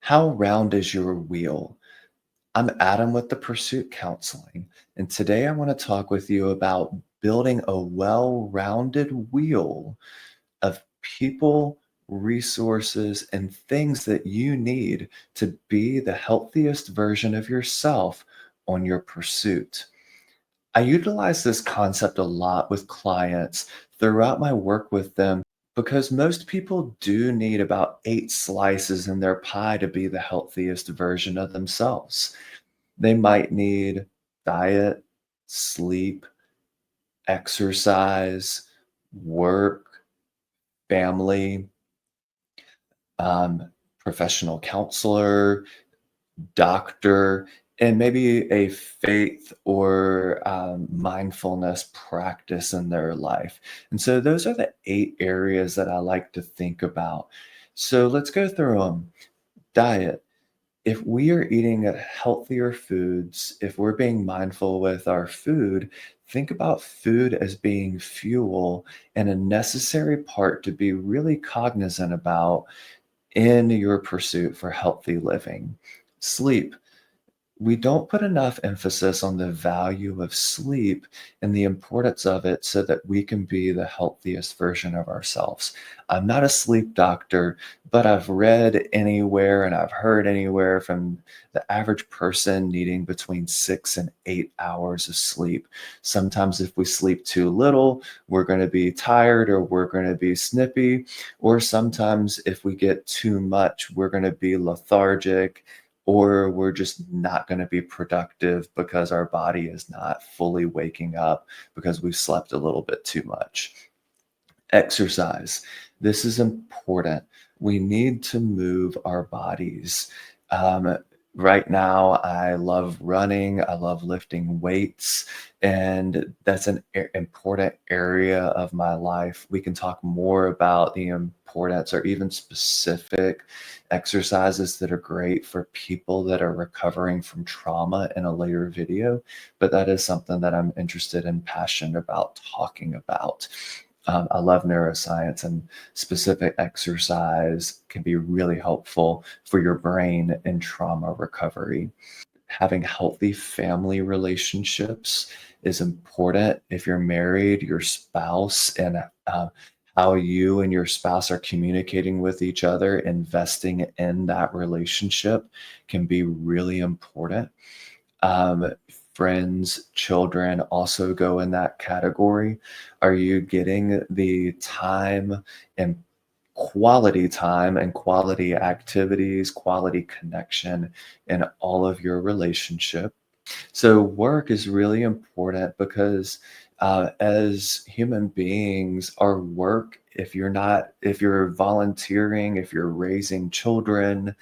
How round is your wheel? I'm Adam with the Pursuit Counseling, and today I want to talk with you about building a well rounded wheel of people, resources, and things that you need to be the healthiest version of yourself on your pursuit. I utilize this concept a lot with clients throughout my work with them because most people do need about 8 slices in their pie to be the healthiest version of themselves. They might need diet, sleep, exercise, work, family, um, professional counselor, doctor, and maybe a faith or mindfulness practice in their life. And so those are the 8 areas that I like to think about. So let's go through them. Diet. If we are eating healthier foods, if we're being mindful with our food, think about food as being fuel and a necessary part to be really cognizant about in your pursuit for healthy living. Sleep. We don't put enough emphasis on the value of sleep and the importance of it so that we can be the healthiest version of ourselves. I'm not a sleep doctor, but I've read anywhere and I've heard anywhere from the average person needing between 6 and 8 hours of sleep. Sometimes, if we sleep too little, we're going to be tired or we're going to be snippy. Or sometimes, if we get too much, we're going to be lethargic or we're just not going to be productive because our body is not fully waking up because we've slept a little bit too much. Exercise. This is important. We need to move our bodies. Um, right now, I love running, I love lifting weights, and that's an important area of my life. We can talk more about the importance or even specific exercises that are great for people that are recovering from trauma in a later video, but that is something that I'm interested and passionate about talking about. I love neuroscience, and specific exercise can be really helpful for your brain in trauma recovery. Having healthy family relationships is important. If you're married, your spouse, and how you and your spouse are communicating with each other, investing in that relationship can be really important. Um, Friends, children also go in that category. Are you getting the time and quality activities, quality connection in all of your relationship? So work is really important because as human beings, our work, if you're volunteering, if you're raising children,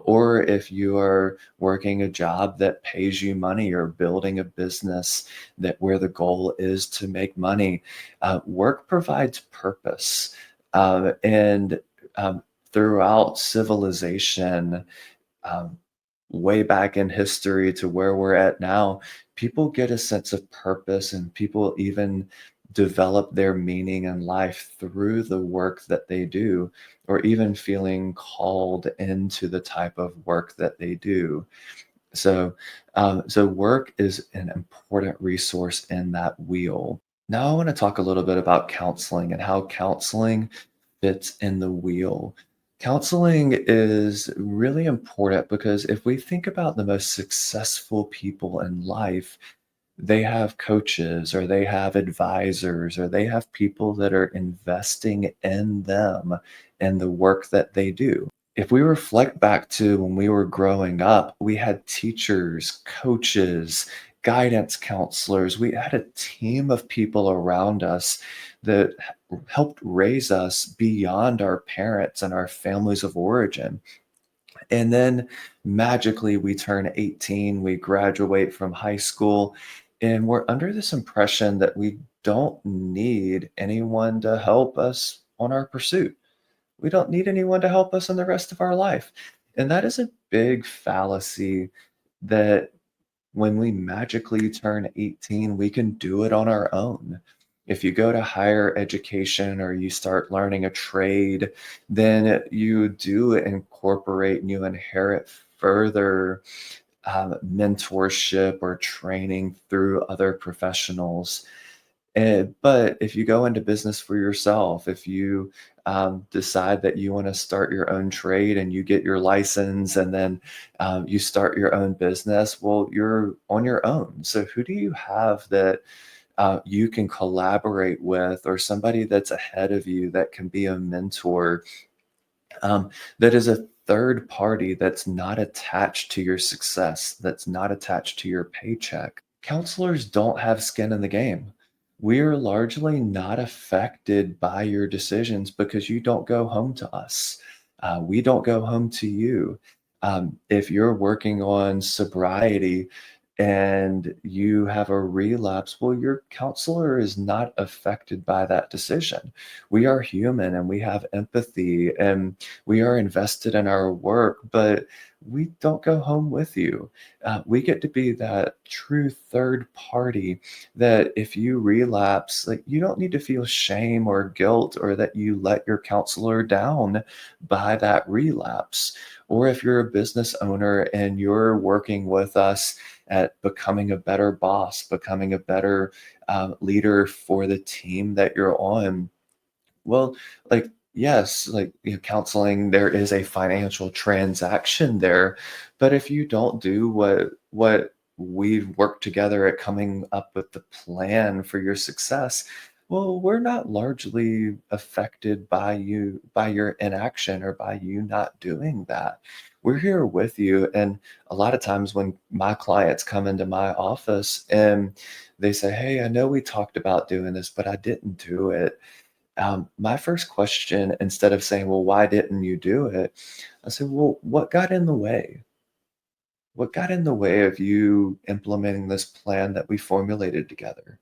or if you are working a job that pays you money or building a business that where the goal is to make money, work provides purpose. And throughout civilization, um, way back in history to where we're at now, people get a sense of purpose and people even develop their meaning in life through the work that they do, or even feeling called into the type of work that they do. So work is an important resource in that wheel. Now, I want to talk a little bit about counseling and how counseling fits in the wheel. Counseling is really important because if we think about the most successful people in life, they have coaches or they have advisors or they have people that are investing in them and the work that they do. If we reflect back to when we were growing up, we had teachers, coaches, guidance counselors. We had a team of people around us that helped raise us beyond our parents and our families of origin. And then magically, we turn 18, we graduate from high school, and we're under this impression that we don't need anyone to help us on our pursuit. We don't need anyone to help us in the rest of our life. And that is a big fallacy that when we magically turn 18, we can do it on our own. If you go to higher education or you start learning a trade, then you do incorporate and you inherit further mentorship or training through other professionals. But if you go into business for yourself, if you decide that you want to start your own trade and you get your license and then you start your own business, well, you're on your own. So, who do you have that you can collaborate with, or somebody that's ahead of you that can be a mentor, that is a third party that's not attached to your success, that's not attached to your paycheck? Counselors don't have skin in the game. We are largely not affected by your decisions because you don't go home to us. We don't go home to you. If you're working on sobriety and you have a relapse, well, your counselor is not affected by that decision. We are human and we have empathy and we are invested in our work, but we don't go home with you. We get to be that true third party that if you relapse, like, you don't need to feel shame or guilt or that you let your counselor down by that relapse. Or if you're a business owner and you're working with us at becoming a better boss, becoming a better leader for the team that you're on, well, like, yes, like, counseling, there is a financial transaction there, but if you don't do what we've worked together at coming up with the plan for your success, well, we're not largely affected by by your inaction or by you not doing that. We're here with you, and a lot of times when my clients come into my office and they say, "Hey, I know we talked about doing this, but I didn't do it." My first question, instead of saying, "Well, why didn't you do it?" I said, "Well, what got in the way? What got in the way of you implementing this plan that we formulated together?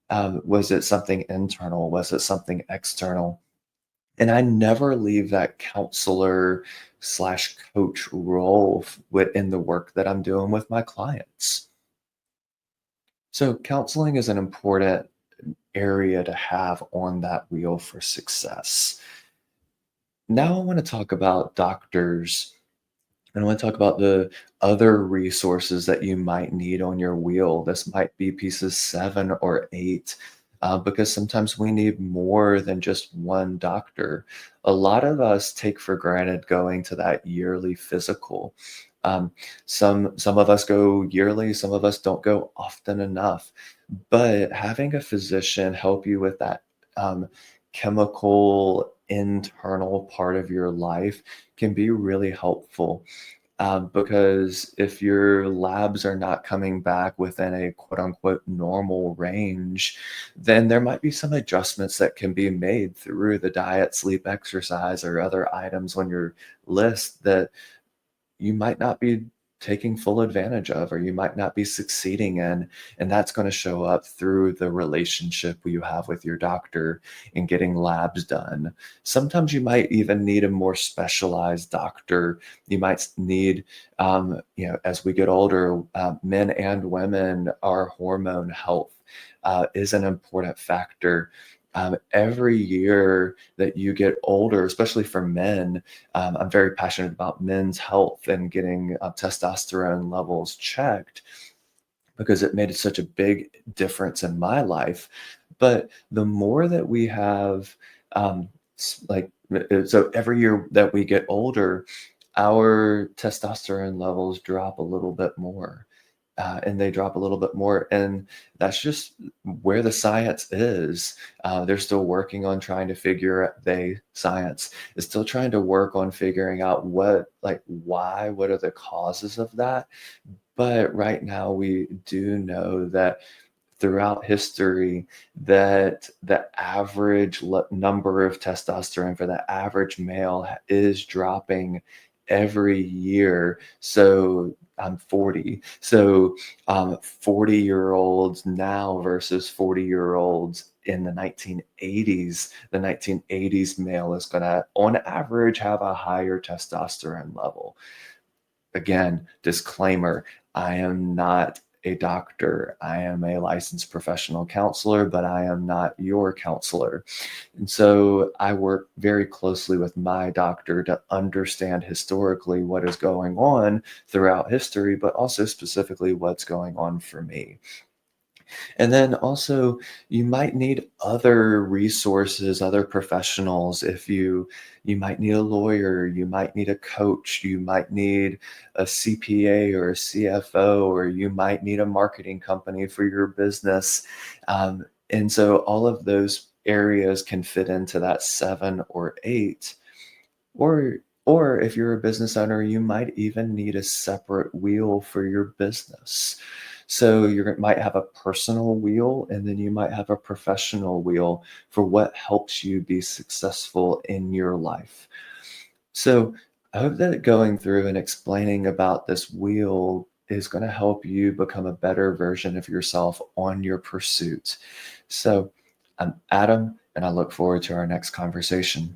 Was it something internal? Was it something external?" And I never leave that counselor slash coach role within the work that I'm doing with my clients. So counseling is an important area to have on that wheel for success. Now I want to talk about doctors, and I want to talk about the other resources that you might need on your wheel. This might be pieces 7 or 8, because sometimes we need more than just one doctor. A lot of us take for granted going to that yearly physical. Um, some of us go yearly, some of us don't go often enough. But having a physician help you with that chemical internal part of your life can be really helpful, because if your labs are not coming back within a quote unquote normal range, then there might be some adjustments that can be made through the diet, sleep, exercise, or other items on your list that you might not be taking full advantage of, or you might not be succeeding in. And that's going to show up through the relationship you have with your doctor in getting labs done. Sometimes you might even need a more specialized doctor. You might need, as we get older, men and women, our hormone health is an important factor. Every year that you get older, especially for men, I'm very passionate about men's health and getting testosterone levels checked because it made such a big difference in my life. But the more that we have, so every year that we get older, our testosterone levels drop a little bit more. And they drop a little bit more. And that's just where the science is. They're still working on trying to science is still trying to work on figuring out why, what are the causes of that. But right now, we do know that throughout history, that the average number of testosterone for the average male is dropping every year. So I'm 40. So 40-year-olds now versus 40-year-olds in the 1980s. The 1980s male is going to, on average, have a higher testosterone level. Again, disclaimer, I am not a doctor. I am a licensed professional counselor, but I am not your counselor. And so I work very closely with my doctor to understand historically what is going on throughout history, but also specifically what's going on for me. And then also, you might need other resources, other professionals. If you might need a lawyer, you might need a coach, you might need a CPA or a CFO, or you might need a marketing company for your business. And so all of those areas can fit into that 7 or 8. Or if you're a business owner, you might even need a separate wheel for your business. So you might have a personal wheel, and then you might have a professional wheel for what helps you be successful in your life. So I hope that going through and explaining about this wheel is going to help you become a better version of yourself on your pursuit. So I'm Adam, and I look forward to our next conversation.